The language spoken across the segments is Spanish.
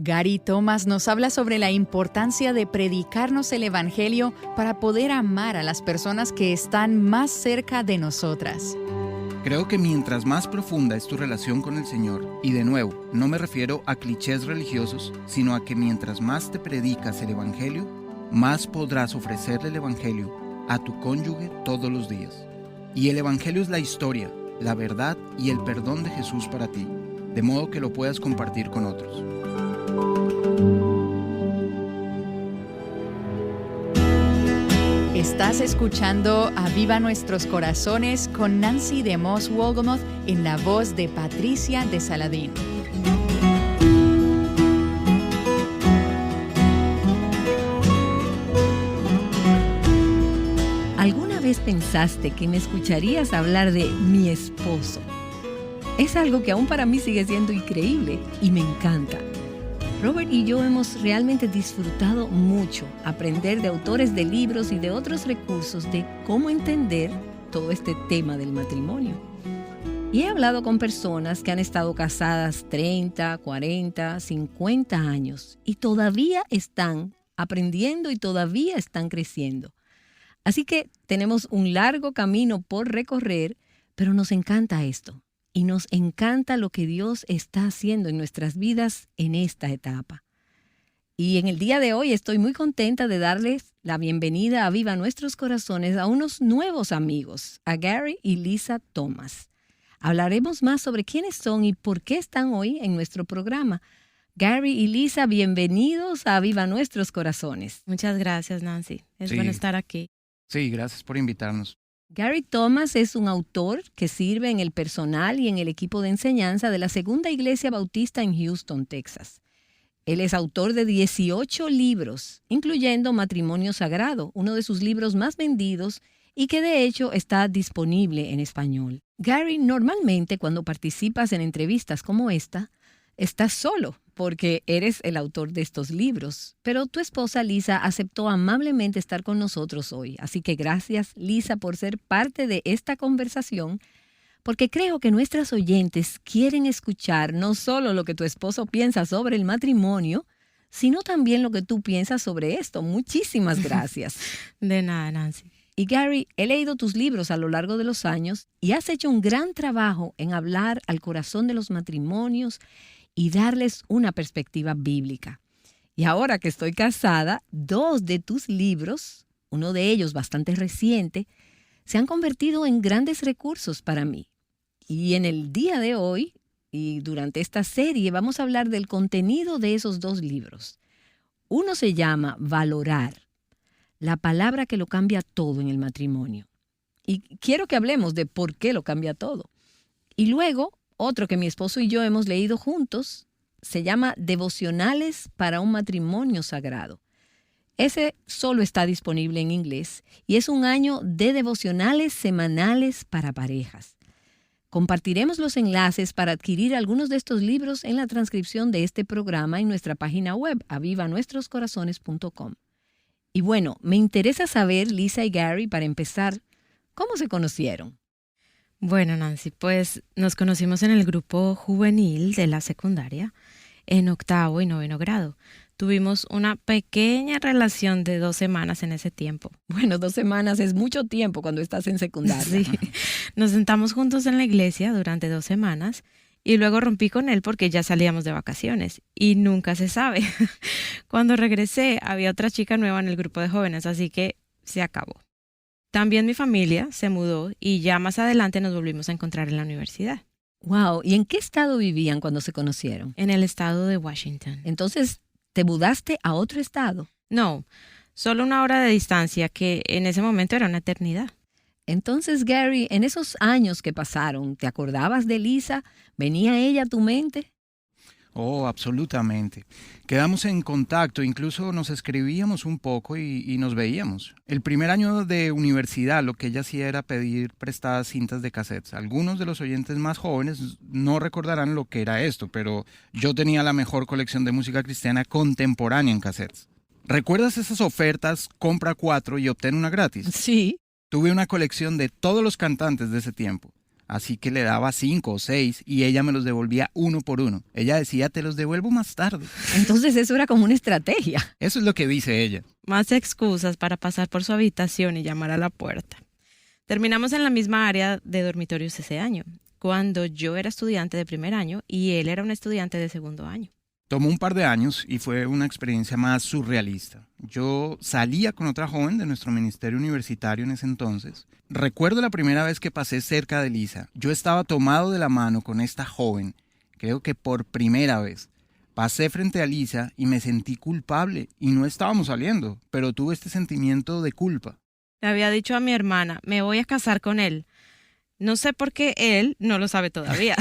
Gary Thomas nos habla sobre la importancia de predicarnos el Evangelio para poder amar a las personas que están más cerca de nosotras. Creo que mientras más profunda es tu relación con el Señor, y de nuevo, no me refiero a clichés religiosos, sino a que mientras más te predicas el Evangelio, más podrás ofrecerle el Evangelio a tu cónyuge todos los días. Y el Evangelio es la historia, la verdad y el perdón de Jesús para ti, de modo que lo puedas compartir con otros. Estás escuchando Aviva Nuestros Corazones con Nancy DeMoss Wolgemuth en la voz de Patricia de Saladín. ¿Alguna vez pensaste que me escucharías hablar de mi esposo? Es algo que aún para mí sigue siendo increíble y me encanta. Robert y yo hemos realmente disfrutado mucho aprender de autores de libros y de otros recursos de cómo entender todo este tema del matrimonio. Y he hablado con personas que han estado casadas 30, 40, 50 años y todavía están aprendiendo y todavía están creciendo. Así que tenemos un largo camino por recorrer, pero nos encanta esto. Y nos encanta lo que Dios está haciendo en nuestras vidas en esta etapa. Y en el día de hoy estoy muy contenta de darles la bienvenida a Viva Nuestros Corazones a unos nuevos amigos, a Gary y Lisa Thomas. Hablaremos más sobre quiénes son y por qué están hoy en nuestro programa. Gary y Lisa, bienvenidos a Viva Nuestros Corazones. Muchas gracias, Nancy. Es bueno estar aquí. Sí, gracias por invitarnos. Gary Thomas es un autor que sirve en el personal y en el equipo de enseñanza de la Segunda Iglesia Bautista en Houston, Texas. Él es autor de 18 libros, incluyendo Matrimonio Sagrado, uno de sus libros más vendidos y que de hecho está disponible en español. Gary, normalmente cuando participas en entrevistas como esta, estás solo porque eres el autor de estos libros, pero tu esposa Lisa aceptó amablemente estar con nosotros hoy. Así que gracias, Lisa, por ser parte de esta conversación, porque creo que nuestras oyentes quieren escuchar no solo lo que tu esposo piensa sobre el matrimonio, sino también lo que tú piensas sobre esto. Muchísimas gracias. De nada, Nancy. Y Gary, he leído tus libros a lo largo de los años y has hecho un gran trabajo en hablar al corazón de los matrimonios y darles una perspectiva bíblica. Y ahora que estoy casada, 2 de tus libros, uno de ellos bastante reciente, se han convertido en grandes recursos para mí. Y en el día de hoy, y durante esta serie, vamos a hablar del contenido de esos 2 libros. Uno se llama Valorar, la palabra que lo cambia todo en el matrimonio. Y quiero que hablemos de por qué lo cambia todo. Y luego, otro que mi esposo y yo hemos leído juntos, se llama Devocionales para un matrimonio sagrado. Ese solo está disponible en inglés y es un año de devocionales semanales para parejas. Compartiremos los enlaces para adquirir algunos de estos libros en la transcripción de este programa en nuestra página web, avivanuestroscorazones.com. Y bueno, me interesa saber, Lisa y Gary, para empezar, ¿cómo se conocieron? Bueno, Nancy, pues nos conocimos en el grupo juvenil de la secundaria en 8º y 9º grado. Tuvimos una pequeña relación de 2 semanas en ese tiempo. Bueno, 2 semanas es mucho tiempo cuando estás en secundaria. Sí, nos sentamos juntos en la iglesia durante 2 semanas y luego rompí con él porque ya salíamos de vacaciones y nunca se sabe. Cuando regresé había otra chica nueva en el grupo de jóvenes, así que se acabó. También mi familia se mudó y ya más adelante nos volvimos a encontrar en la universidad. Wow, ¿y en qué estado vivían cuando se conocieron? En el estado de Washington. Entonces, ¿te mudaste a otro estado? No, solo 1 hora de distancia, que en ese momento era una eternidad. Entonces, Gary, en esos años que pasaron, ¿te acordabas de Lisa? ¿Venía ella a tu mente? Oh, absolutamente. Quedamos en contacto, incluso nos escribíamos un poco y nos veíamos. El primer año de universidad lo que ella hacía era pedir prestadas cintas de cassettes. Algunos de los oyentes más jóvenes no recordarán lo que era esto, pero yo tenía la mejor colección de música cristiana contemporánea en cassettes. ¿Recuerdas esas ofertas, compra 4 y obtén una gratis? Sí. Tuve una colección de todos los cantantes de ese tiempo. Así que le daba 5 o 6 y ella me los devolvía uno por uno. Ella decía, te los devuelvo más tarde. Entonces eso era como una estrategia. Eso es lo que dice ella. Más excusas para pasar por su habitación y llamar a la puerta. Terminamos en la misma área de dormitorios ese año, cuando yo era estudiante de primer año y él era un estudiante de segundo año. Tomó un par de años y fue una experiencia más surrealista. Yo salía con otra joven de nuestro ministerio universitario en ese entonces. Recuerdo la primera vez que pasé cerca de Lisa. Yo estaba tomado de la mano con esta joven, creo que por primera vez. Pasé frente a Lisa y me sentí culpable y no estábamos saliendo, pero tuve este sentimiento de culpa. Le había dicho a mi hermana, me voy a casar con él. No sé por qué él no lo sabe todavía.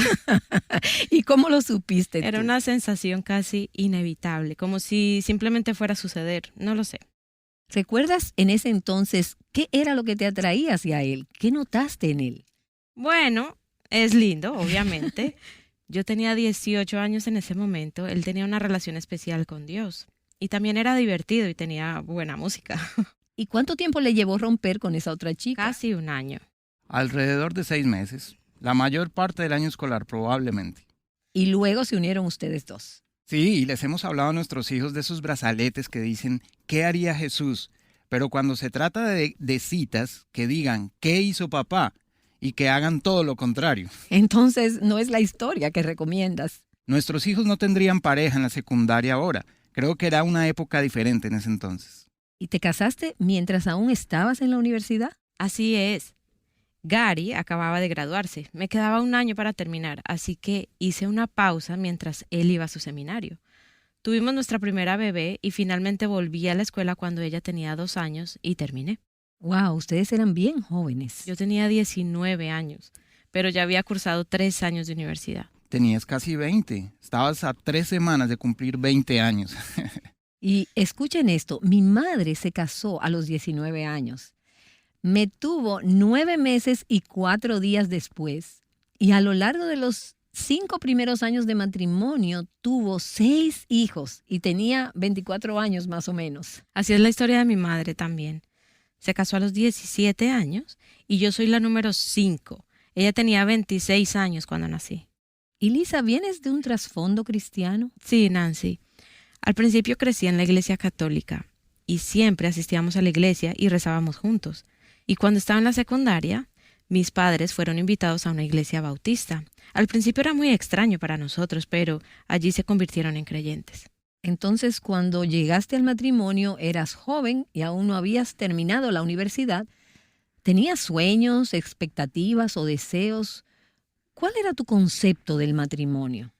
¿Y cómo lo supiste tú? Era una sensación casi inevitable, como si simplemente fuera a suceder. No lo sé. ¿Recuerdas en ese entonces qué era lo que te atraía hacia él? ¿Qué notaste en él? Bueno, es lindo, obviamente. Yo tenía 18 años en ese momento. Él tenía una relación especial con Dios. Y también era divertido y tenía buena música. ¿Y cuánto tiempo le llevó romper con esa otra chica? Casi un año. Alrededor de 6 meses. La mayor parte del año escolar, probablemente. Y luego se unieron ustedes dos. Sí, y les hemos hablado a nuestros hijos de esos brazaletes que dicen, ¿qué haría Jesús? Pero cuando se trata de citas, que digan, ¿qué hizo papá? Y que hagan todo lo contrario. Entonces no es la historia que recomiendas. Nuestros hijos no tendrían pareja en la secundaria ahora. Creo que era una época diferente en ese entonces. ¿Y te casaste mientras aún estabas en la universidad? Así es. Gary acababa de graduarse. Me quedaba un año para terminar, así que hice una pausa mientras él iba a su seminario. Tuvimos nuestra primera bebé y finalmente volví a la escuela cuando ella tenía 2 años y terminé. Wow, ustedes eran bien jóvenes. Yo tenía 19 años, pero ya había cursado 3 años de universidad. Tenías casi 20. Estabas a 3 semanas de cumplir 20 años. Y escuchen esto, mi madre se casó a los 19 años. Me tuvo 9 meses y 4 días después. Y a lo largo de los 5 primeros años de matrimonio tuvo 6 hijos y tenía 24 años más o menos. Así es la historia de mi madre también. Se casó a los 17 años y yo soy la número 5. Ella tenía 26 años cuando nací. ¿Y Lisa, vienes de un trasfondo cristiano? Sí, Nancy. Al principio crecí en la iglesia católica y siempre asistíamos a la iglesia y rezábamos juntos. Y cuando estaba en la secundaria, mis padres fueron invitados a una iglesia bautista. Al principio era muy extraño para nosotros, pero allí se convirtieron en creyentes. Entonces, cuando llegaste al matrimonio, eras joven y aún no habías terminado la universidad. ¿Tenías sueños, expectativas o deseos? ¿Cuál era tu concepto del matrimonio?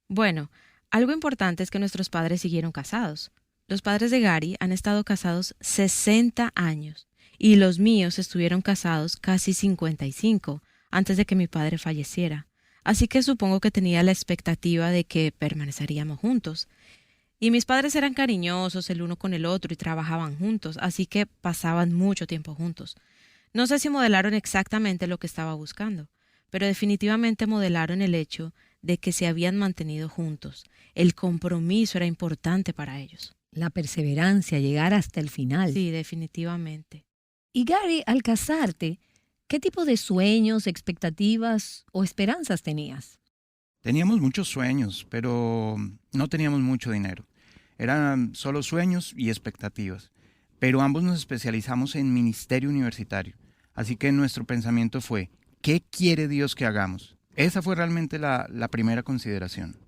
Bueno, algo importante es que nuestros padres siguieron casados. Los padres de Gary han estado casados 60 años y los míos estuvieron casados casi 55 antes de que mi padre falleciera. Así que supongo que tenía la expectativa de que permaneceríamos juntos. Y mis padres eran cariñosos el uno con el otro y trabajaban juntos, así que pasaban mucho tiempo juntos. No sé si modelaron exactamente lo que estaba buscando, pero definitivamente modelaron el hecho de que se habían mantenido juntos. El compromiso era importante para ellos. La perseverancia, llegar hasta el final. Sí, definitivamente. Y Gary, al casarte, ¿qué tipo de sueños, expectativas o esperanzas tenías? Teníamos muchos sueños, pero no teníamos mucho dinero. Eran solo sueños y expectativas. Pero ambos nos especializamos en ministerio universitario. Así que nuestro pensamiento fue, ¿qué quiere Dios que hagamos? Esa fue realmente la primera consideración.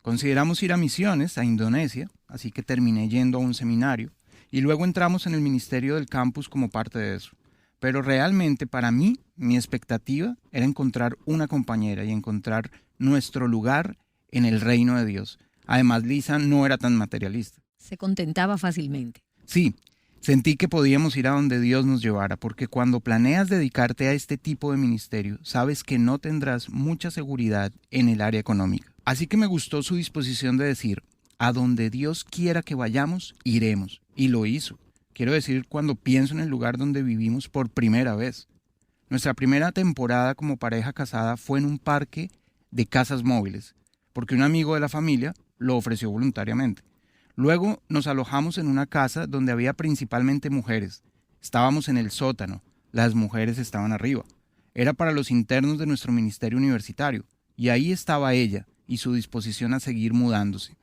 Consideramos ir a misiones a Indonesia, así que terminé yendo a un seminario. Y luego entramos en el ministerio del campus como parte de eso. Pero realmente para mí, mi expectativa era encontrar una compañera y encontrar nuestro lugar en el reino de Dios. Además, Lisa no era tan materialista. Se contentaba fácilmente. Sí, sentí que podíamos ir a donde Dios nos llevara, porque cuando planeas dedicarte a este tipo de ministerio, sabes que no tendrás mucha seguridad en el área económica. Así que me gustó su disposición de decir, a donde Dios quiera que vayamos, iremos. Y lo hizo. Quiero decir, cuando pienso en el lugar donde vivimos por primera vez. Nuestra primera temporada como pareja casada fue en un parque de casas móviles, porque un amigo de la familia lo ofreció voluntariamente. Luego nos alojamos en una casa donde había principalmente mujeres. Estábamos en el sótano, las mujeres estaban arriba. Era para los internos de nuestro ministerio universitario, y ahí estaba ella y su disposición a seguir mudándose.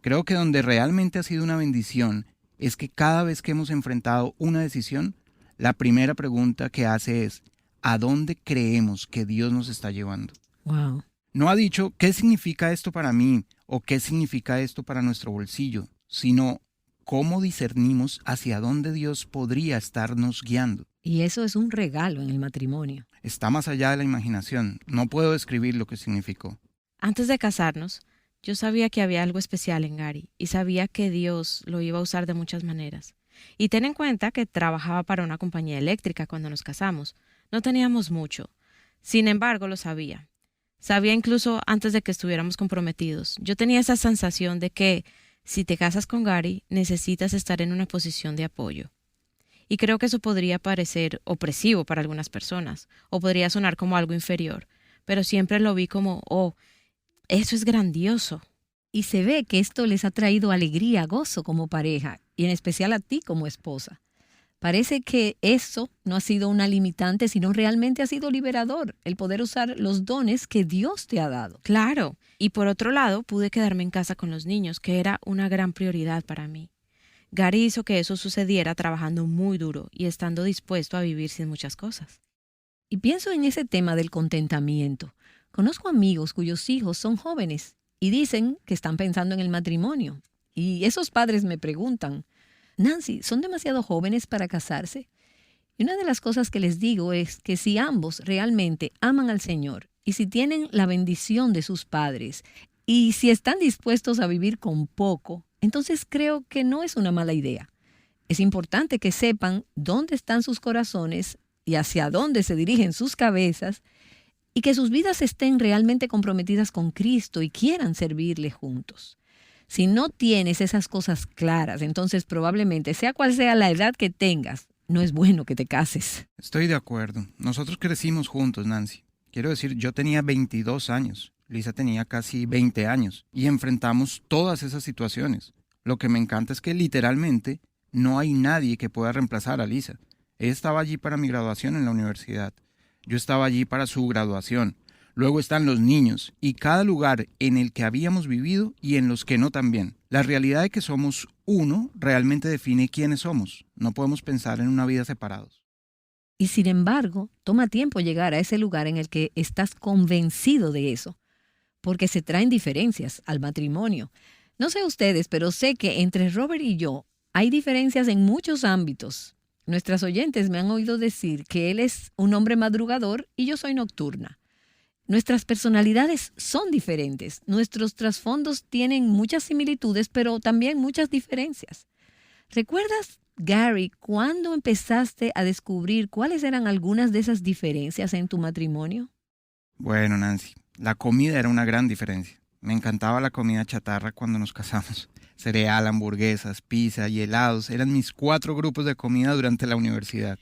Creo que donde realmente ha sido una bendición es que cada vez que hemos enfrentado una decisión, la primera pregunta que hace es, ¿a dónde creemos que Dios nos está llevando? Wow. No ha dicho, ¿qué significa esto para mí? O ¿qué significa esto para nuestro bolsillo? Sino, ¿cómo discernimos hacia dónde Dios podría estarnos guiando? Y eso es un regalo en el matrimonio. Está más allá de la imaginación. No puedo describir lo que significó. Antes de casarnos, yo sabía que había algo especial en Gary y sabía que Dios lo iba a usar de muchas maneras. Y ten en cuenta que trabajaba para una compañía eléctrica cuando nos casamos. No teníamos mucho. Sin embargo, lo sabía. Sabía incluso antes de que estuviéramos comprometidos. Yo tenía esa sensación de que si te casas con Gary, necesitas estar en una posición de apoyo. Y creo que eso podría parecer opresivo para algunas personas, o podría sonar como algo inferior, pero siempre lo vi como, oh, eso es grandioso. Y se ve que esto les ha traído alegría, gozo como pareja, y en especial a ti como esposa. Parece que eso no ha sido una limitante, sino realmente ha sido liberador, el poder usar los dones que Dios te ha dado. Claro, y por otro lado, pude quedarme en casa con los niños, que era una gran prioridad para mí. Gary hizo que eso sucediera trabajando muy duro y estando dispuesto a vivir sin muchas cosas. Y pienso en ese tema del contentamiento. Conozco amigos cuyos hijos son jóvenes y dicen que están pensando en el matrimonio. Y esos padres me preguntan, Nancy, ¿son demasiado jóvenes para casarse? Y una de las cosas que les digo es que si ambos realmente aman al Señor y si tienen la bendición de sus padres y si están dispuestos a vivir con poco, entonces creo que no es una mala idea. Es importante que sepan dónde están sus corazones y hacia dónde se dirigen sus cabezas y que sus vidas estén realmente comprometidas con Cristo y quieran servirle juntos. Si no tienes esas cosas claras, entonces probablemente, sea cual sea la edad que tengas, no es bueno que te cases. Estoy de acuerdo. Nosotros crecimos juntos, Nancy. Quiero decir, yo tenía 22 años. Lisa tenía casi 20 años y enfrentamos todas esas situaciones. Lo que me encanta es que literalmente no hay nadie que pueda reemplazar a Lisa. Ella estaba allí para mi graduación en la universidad. Yo estaba allí para su graduación. Luego están los niños y cada lugar en el que habíamos vivido y en los que no también. La realidad de que somos uno realmente define quiénes somos. No podemos pensar en una vida separados. Y sin embargo, toma tiempo llegar a ese lugar en el que estás convencido de eso, porque se traen diferencias al matrimonio. No sé ustedes, pero sé que entre Robert y yo hay diferencias en muchos ámbitos. Nuestras oyentes me han oído decir que él es un hombre madrugador y yo soy nocturna. Nuestras personalidades son diferentes. Nuestros trasfondos tienen muchas similitudes, pero también muchas diferencias. ¿Recuerdas, Gary, cuándo empezaste a descubrir cuáles eran algunas de esas diferencias en tu matrimonio? Bueno, Nancy, la comida era una gran diferencia. Me encantaba la comida chatarra cuando nos casamos. Cereal, hamburguesas, pizza y helados eran mis 4 grupos de comida durante la universidad.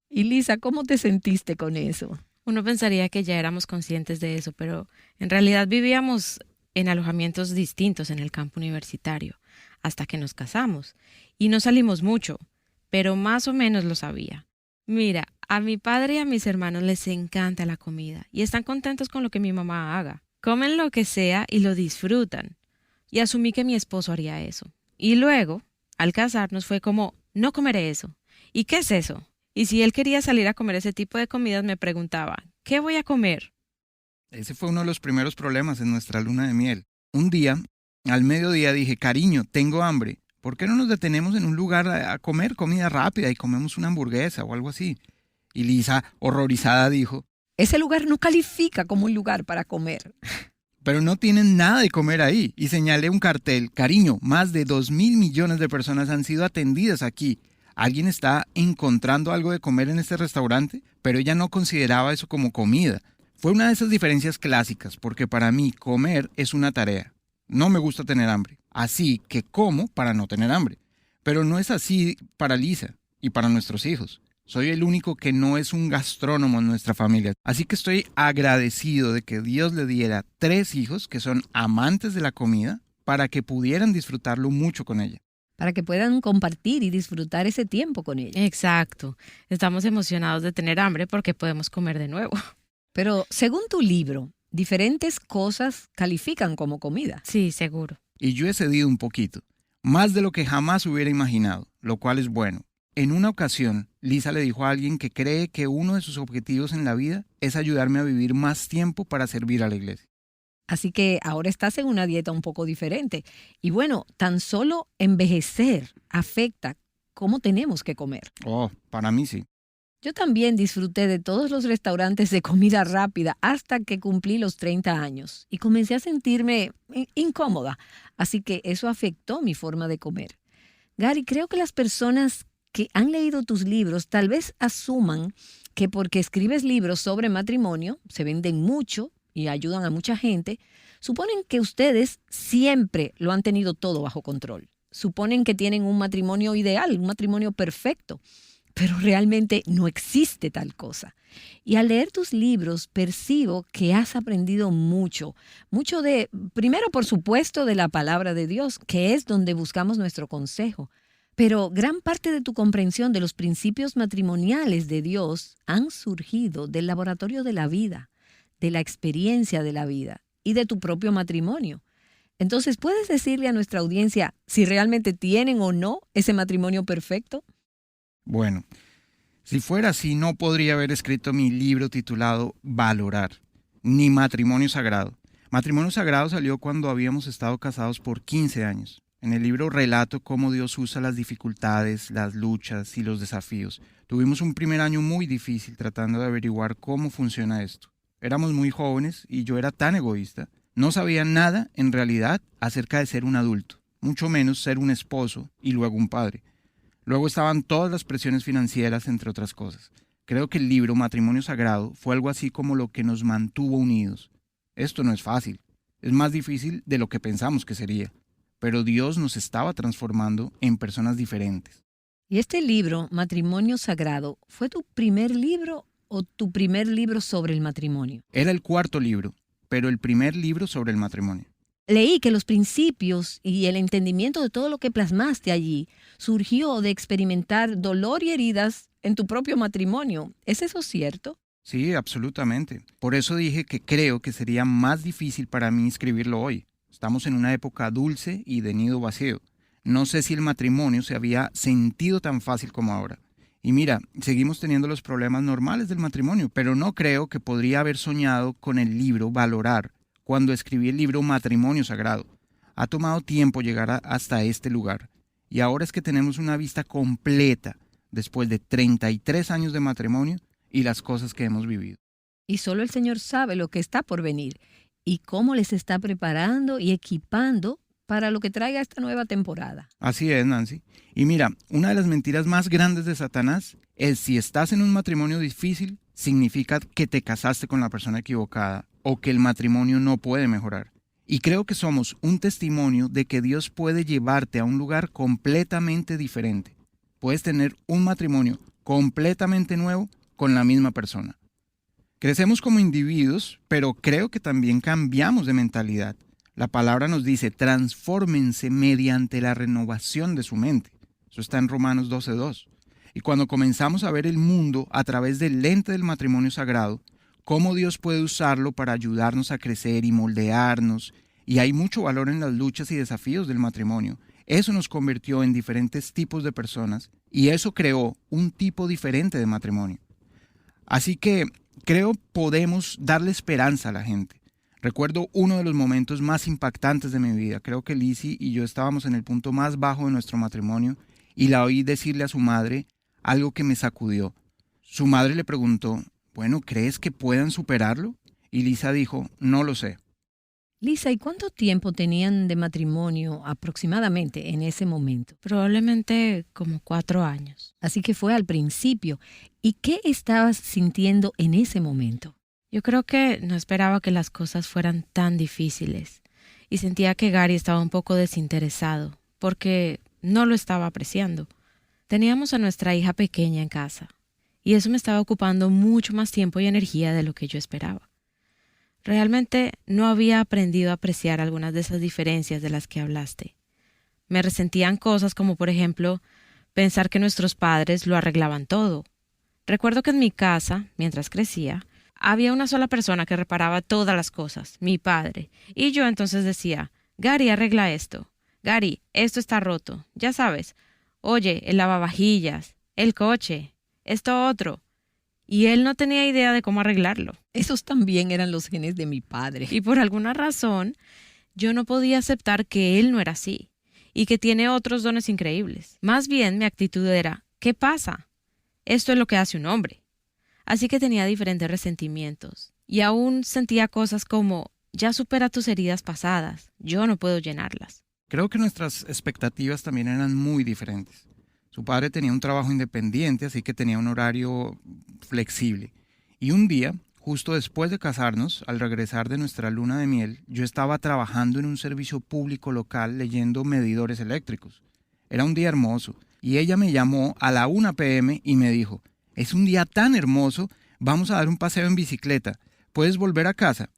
Y Lisa, ¿cómo te sentiste con eso? Uno pensaría que ya éramos conscientes de eso, pero en realidad vivíamos en alojamientos distintos en el campo universitario hasta que nos casamos. Y no salimos mucho, pero más o menos lo sabía. Mira, a mi padre y a mis hermanos les encanta la comida y están contentos con lo que mi mamá haga. Comen lo que sea y lo disfrutan. Y asumí que mi esposo haría eso. Y luego, al casarnos, fue como, no comeré eso. ¿Y qué es eso? Y si él quería salir a comer ese tipo de comidas, me preguntaba, ¿qué voy a comer? Ese fue uno de los primeros problemas en nuestra luna de miel. Un día, al mediodía, dije, cariño, tengo hambre. ¿Por qué no nos detenemos en un lugar a comer comida rápida y comemos una hamburguesa o algo así? Y Lisa, horrorizada, dijo, ese lugar no califica como un lugar para comer. Pero no tienen nada de comer ahí. Y señalé un cartel, cariño, más de 2.000 millones de personas han sido atendidas aquí. ¿Alguien está encontrando algo de comer en este restaurante? Pero ella no consideraba eso como comida. Fue una de esas diferencias clásicas, porque para mí comer es una tarea. No me gusta tener hambre, así que como para no tener hambre. Pero no es así para Lisa y para nuestros hijos. Soy el único que no es un gastrónomo en nuestra familia. Así que estoy agradecido de que Dios le diera 3 hijos que son amantes de la comida para que pudieran disfrutarlo mucho con ella. para que puedan compartir y disfrutar ese tiempo con ella. Exacto. Estamos emocionados de tener hambre porque podemos comer de nuevo. Pero según tu libro, diferentes cosas califican como comida. Sí, seguro. Y yo he cedido un poquito, más de lo que jamás hubiera imaginado, lo cual es bueno. En una ocasión, Lisa le dijo a alguien que cree que uno de sus objetivos en la vida es ayudarme a vivir más tiempo para servir a la iglesia. Así que ahora estás en una dieta un poco diferente. Y bueno, tan solo envejecer afecta cómo tenemos que comer. Oh, para mí sí. Yo también disfruté de todos los restaurantes de comida rápida hasta que cumplí los 30 años y comencé a sentirme incómoda. Así que eso afectó mi forma de comer. Gary, creo que las personas que han leído tus libros tal vez asuman que porque escribes libros sobre matrimonio, se venden mucho y ayudan a mucha gente, suponen que ustedes siempre lo han tenido todo bajo control. Suponen que tienen un matrimonio ideal, un matrimonio perfecto, pero realmente no existe tal cosa. Y al leer tus libros percibo que has aprendido mucho primero por supuesto de la palabra de Dios, que es donde buscamos nuestro consejo. Pero gran parte de tu comprensión de los principios matrimoniales de Dios han surgido del laboratorio de la vida, de la experiencia de la vida y de tu propio matrimonio. Entonces, ¿puedes decirle a nuestra audiencia si realmente tienen o no ese matrimonio perfecto? Bueno, si fuera así, no podría haber escrito mi libro titulado Valorar, ni Matrimonio Sagrado. Matrimonio Sagrado salió cuando habíamos estado casados por 15 años. En el libro relato cómo Dios usa las dificultades, las luchas y los desafíos. Tuvimos un primer año muy difícil tratando de averiguar cómo funciona esto. Éramos muy jóvenes y yo era tan egoísta. No sabía nada, en realidad, acerca de ser un adulto, mucho menos ser un esposo y luego un padre. Luego estaban todas las presiones financieras, entre otras cosas. Creo que el libro Matrimonio Sagrado fue algo así como lo que nos mantuvo unidos. Esto no es fácil. Es más difícil de lo que pensamos que sería. Pero Dios nos estaba transformando en personas diferentes. ¿Y este libro, Matrimonio Sagrado, fue tu primer libro o tu primer libro sobre el matrimonio? Era el cuarto libro, pero el primer libro sobre el matrimonio. Leí que los principios y el entendimiento de todo lo que plasmaste allí surgió de experimentar dolor y heridas en tu propio matrimonio. ¿Es eso cierto? Sí, absolutamente. Por eso dije que creo que sería más difícil para mí escribirlo hoy. Estamos en una época dulce y de nido vacío. No sé si el matrimonio se había sentido tan fácil como ahora. Y mira, seguimos teniendo los problemas normales del matrimonio, pero no creo que podría haber soñado con el libro Valorar cuando escribí el libro Matrimonio Sagrado. Ha tomado tiempo llegar hasta este lugar. Y ahora es que tenemos una vista completa después de 33 años de matrimonio y las cosas que hemos vivido. Y solo el Señor sabe lo que está por venir y cómo les está preparando y equipando para lo que traiga esta nueva temporada. Así es, Nancy. Y mira, una de las mentiras más grandes de Satanás es si estás en un matrimonio difícil, significa que te casaste con la persona equivocada o que el matrimonio no puede mejorar. Y creo que somos un testimonio de que Dios puede llevarte a un lugar completamente diferente. Puedes tener un matrimonio completamente nuevo con la misma persona. Crecemos como individuos, pero creo que también cambiamos de mentalidad. La palabra nos dice, transfórmense mediante la renovación de su mente. Eso está en Romanos 12:2. Y cuando comenzamos a ver el mundo a través del lente del matrimonio sagrado, cómo Dios puede usarlo para ayudarnos a crecer y moldearnos, y hay mucho valor en las luchas y desafíos del matrimonio. Eso nos convirtió en diferentes tipos de personas, y eso creó un tipo diferente de matrimonio. Así que creo podemos darle esperanza a la gente. Recuerdo uno de los momentos más impactantes de mi vida. Creo que Lizzie y yo estábamos en el punto más bajo de nuestro matrimonio y la oí decirle a su madre algo que me sacudió. Su madre le preguntó, bueno, ¿crees que puedan superarlo? Y Lisa dijo, no lo sé. Lisa, ¿y cuánto tiempo tenían de matrimonio aproximadamente en ese momento? Probablemente como 4 años. Así que fue al principio. ¿Y qué estabas sintiendo en ese momento? Yo creo que no esperaba que las cosas fueran tan difíciles y sentía que Gary estaba un poco desinteresado porque no lo estaba apreciando. Teníamos a nuestra hija pequeña en casa y eso me estaba ocupando mucho más tiempo y energía de lo que yo esperaba. Realmente no había aprendido a apreciar algunas de esas diferencias de las que hablaste. Me resentían cosas como, por ejemplo, pensar que nuestros padres lo arreglaban todo. Recuerdo que en mi casa, mientras crecía, había una sola persona que reparaba todas las cosas, mi padre. Y yo entonces decía, Gary, arregla esto. Gary, esto está roto. Ya sabes. Oye, el lavavajillas, el coche, esto otro. Y él no tenía idea de cómo arreglarlo. Esos también eran los genes de mi padre. Y por alguna razón, yo no podía aceptar que él no era así y que tiene otros dones increíbles. Más bien, mi actitud era, ¿qué pasa? Esto es lo que hace un hombre. Así que tenía diferentes resentimientos. Y aún sentía cosas como, ya supera tus heridas pasadas, yo no puedo llenarlas. Creo que nuestras expectativas también eran muy diferentes. Su padre tenía un trabajo independiente, así que tenía un horario flexible. Y un día, justo después de casarnos, al regresar de nuestra luna de miel, yo estaba trabajando en un servicio público local leyendo medidores eléctricos. Era un día hermoso, y ella me llamó a la 1 p.m. y me dijo, es un día tan hermoso, vamos a dar un paseo en bicicleta, ¿puedes volver a casa?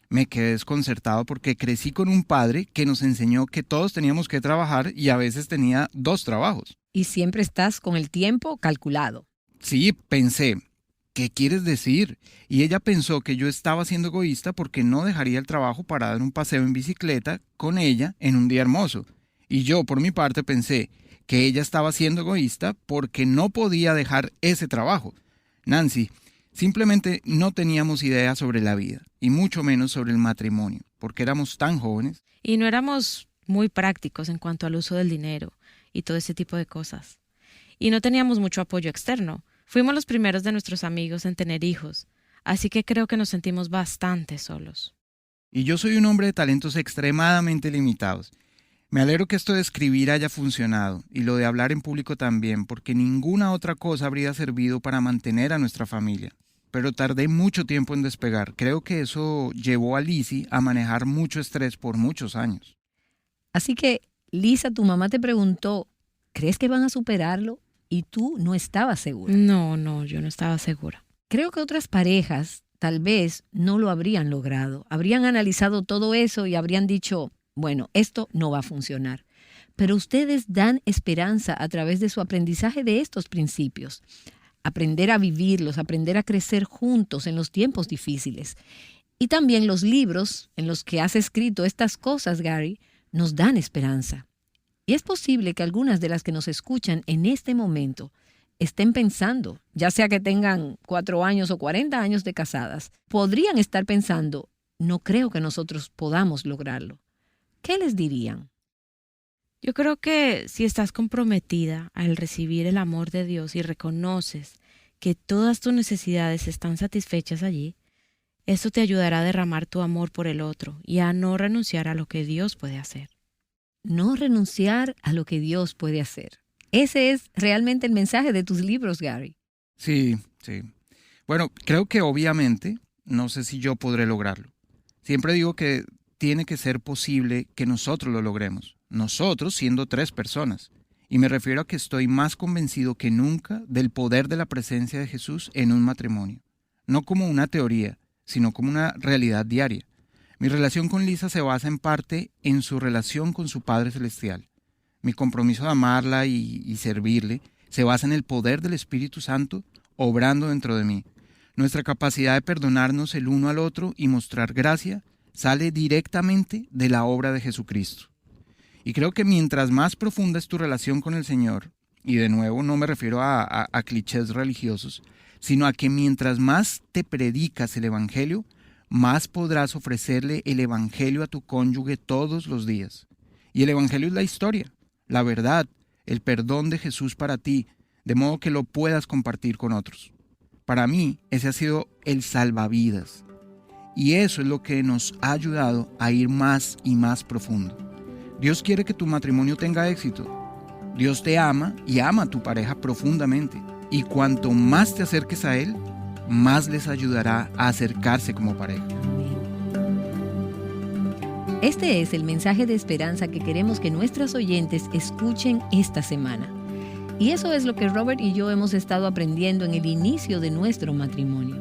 Me quedé desconcertado porque crecí con un padre que nos enseñó que todos teníamos que trabajar y a veces tenía 2 trabajos. Y siempre estás con el tiempo calculado. Sí, pensé, ¿qué quieres decir? Y ella pensó que yo estaba siendo egoísta porque no dejaría el trabajo para dar un paseo en bicicleta con ella en un día hermoso. Y yo, por mi parte, pensé que ella estaba siendo egoísta porque no podía dejar ese trabajo. Nancy, simplemente no teníamos idea sobre la vida, y mucho menos sobre el matrimonio, porque éramos tan jóvenes. Y no éramos muy prácticos en cuanto al uso del dinero y todo ese tipo de cosas. Y no teníamos mucho apoyo externo. Fuimos los primeros de nuestros amigos en tener hijos, así que creo que nos sentimos bastante solos. Y yo soy un hombre de talentos extremadamente limitados. Me alegro que esto de escribir haya funcionado, y lo de hablar en público también, porque ninguna otra cosa habría servido para mantener a nuestra familia. Pero tardé mucho tiempo en despegar. Creo que eso llevó a Lizzie a manejar mucho estrés por muchos años. Así que, Lisa, tu mamá te preguntó, ¿crees que van a superarlo? Y tú no estabas segura. No, yo no estaba segura. Creo que otras parejas tal vez no lo habrían logrado. Habrían analizado todo eso y habrían dicho, bueno, esto no va a funcionar. Pero ustedes dan esperanza a través de su aprendizaje de estos principios. Aprender a vivirlos, aprender a crecer juntos en los tiempos difíciles. Y también los libros en los que has escrito estas cosas, Gary, nos dan esperanza. Y es posible que algunas de las que nos escuchan en este momento estén pensando, ya sea que tengan 4 años o 40 años de casadas, podrían estar pensando, no creo que nosotros podamos lograrlo. ¿Qué les dirían? Yo creo que si estás comprometida al recibir el amor de Dios y reconoces que todas tus necesidades están satisfechas allí, eso te ayudará a derramar tu amor por el otro y a no renunciar a lo que Dios puede hacer. No renunciar a lo que Dios puede hacer. Ese es realmente el mensaje de tus libros, Gary. Sí. Bueno, creo que obviamente, no sé si yo podré lograrlo. Siempre digo que tiene que ser posible que nosotros lo logremos. Nosotros siendo 3 personas. Y me refiero a que estoy más convencido que nunca del poder de la presencia de Jesús en un matrimonio. No como una teoría, sino como una realidad diaria. Mi relación con Lisa se basa en parte en su relación con su Padre Celestial. Mi compromiso de amarla y servirle se basa en el poder del Espíritu Santo obrando dentro de mí. Nuestra capacidad de perdonarnos el uno al otro y mostrar gracia sale directamente de la obra de Jesucristo. Y creo que mientras más profunda es tu relación con el Señor, y de nuevo no me refiero a clichés religiosos, sino a que mientras más te predicas el Evangelio, más podrás ofrecerle el Evangelio a tu cónyuge todos los días. Y el Evangelio es la historia, la verdad, el perdón de Jesús para ti, de modo que lo puedas compartir con otros. Para mí, ese ha sido el salvavidas. Y eso es lo que nos ha ayudado a ir más y más profundo. Dios quiere que tu matrimonio tenga éxito. Dios te ama y ama a tu pareja profundamente. Y cuanto más te acerques a Él, más les ayudará a acercarse como pareja. Este es el mensaje de esperanza que queremos que nuestros oyentes escuchen esta semana. Y eso es lo que Robert y yo hemos estado aprendiendo en el inicio de nuestro matrimonio.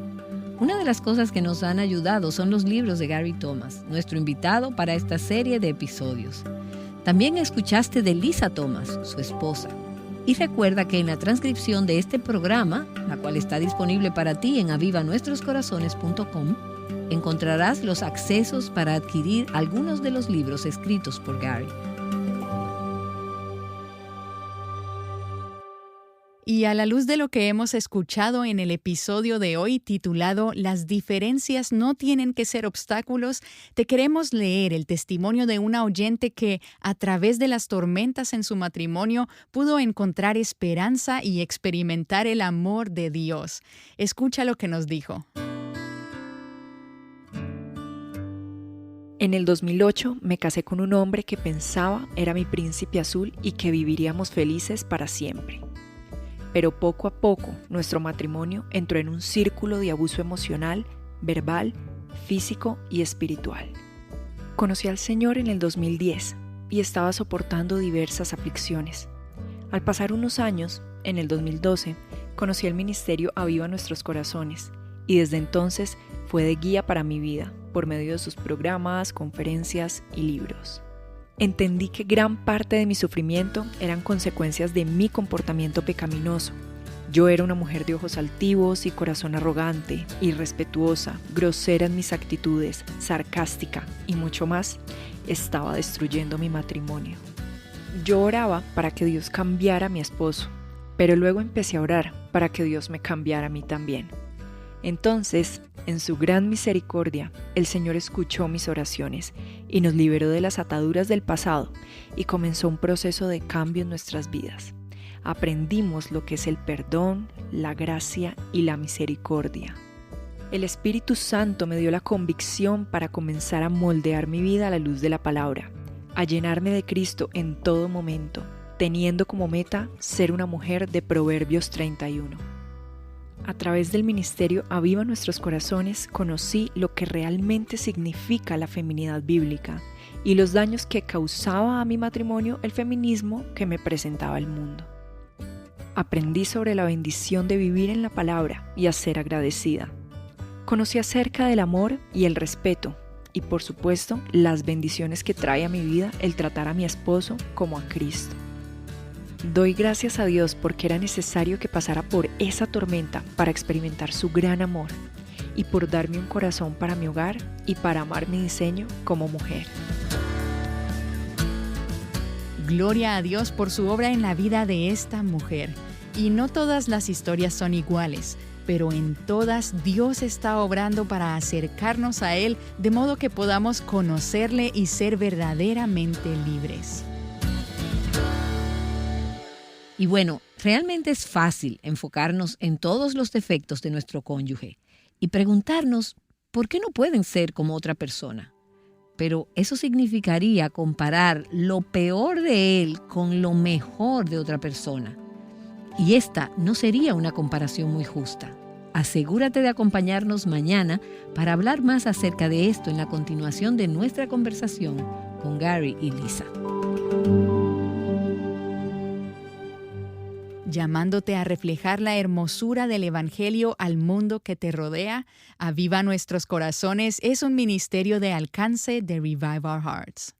Una de las cosas que nos han ayudado son los libros de Gary Thomas, nuestro invitado para esta serie de episodios. También escuchaste de Lisa Thomas, su esposa. Y recuerda que en la transcripción de este programa, la cual está disponible para ti en avivanuestroscorazones.com, encontrarás los accesos para adquirir algunos de los libros escritos por Gary. Y a la luz de lo que hemos escuchado en el episodio de hoy titulado Las diferencias no tienen que ser obstáculos, te queremos leer el testimonio de una oyente que, a través de las tormentas en su matrimonio, pudo encontrar esperanza y experimentar el amor de Dios. Escucha lo que nos dijo. En el 2008 me casé con un hombre que pensaba era mi príncipe azul y que viviríamos felices para siempre. Pero poco a poco nuestro matrimonio entró en un círculo de abuso emocional, verbal, físico y espiritual. Conocí al Señor en el 2010 y estaba soportando diversas aflicciones. Al pasar unos años, en el 2012, conocí el ministerio Aviva Nuestros Corazones y desde entonces fue de guía para mi vida por medio de sus programas, conferencias y libros. Entendí que gran parte de mi sufrimiento eran consecuencias de mi comportamiento pecaminoso. Yo era una mujer de ojos altivos y corazón arrogante, irrespetuosa, grosera en mis actitudes, sarcástica y mucho más. Estaba destruyendo mi matrimonio. Yo oraba para que Dios cambiara a mi esposo, pero luego empecé a orar para que Dios me cambiara a mí también. Entonces, en su gran misericordia, el Señor escuchó mis oraciones y nos liberó de las ataduras del pasado y comenzó un proceso de cambio en nuestras vidas. Aprendimos lo que es el perdón, la gracia y la misericordia. El Espíritu Santo me dio la convicción para comenzar a moldear mi vida a la luz de la palabra, a llenarme de Cristo en todo momento, teniendo como meta ser una mujer de Proverbios 31. A través del ministerio Aviva Nuestros Corazones conocí lo que realmente significa la feminidad bíblica y los daños que causaba a mi matrimonio el feminismo que me presentaba el mundo. Aprendí sobre la bendición de vivir en la palabra y a ser agradecida. Conocí acerca del amor y el respeto y, por supuesto, las bendiciones que trae a mi vida el tratar a mi esposo como a Cristo. Doy gracias a Dios porque era necesario que pasara por esa tormenta para experimentar su gran amor y por darme un corazón para mi hogar y para amar mi diseño como mujer. Gloria a Dios por su obra en la vida de esta mujer. Y no todas las historias son iguales, pero en todas Dios está obrando para acercarnos a Él de modo que podamos conocerle y ser verdaderamente libres. Y bueno, realmente es fácil enfocarnos en todos los defectos de nuestro cónyuge y preguntarnos por qué no pueden ser como otra persona. Pero eso significaría comparar lo peor de él con lo mejor de otra persona. Y esta no sería una comparación muy justa. Asegúrate de acompañarnos mañana para hablar más acerca de esto en la continuación de nuestra conversación con Gary y Lisa. Llamándote a reflejar la hermosura del Evangelio al mundo que te rodea, Aviva Nuestros Corazones es un ministerio de alcance de Revive Our Hearts.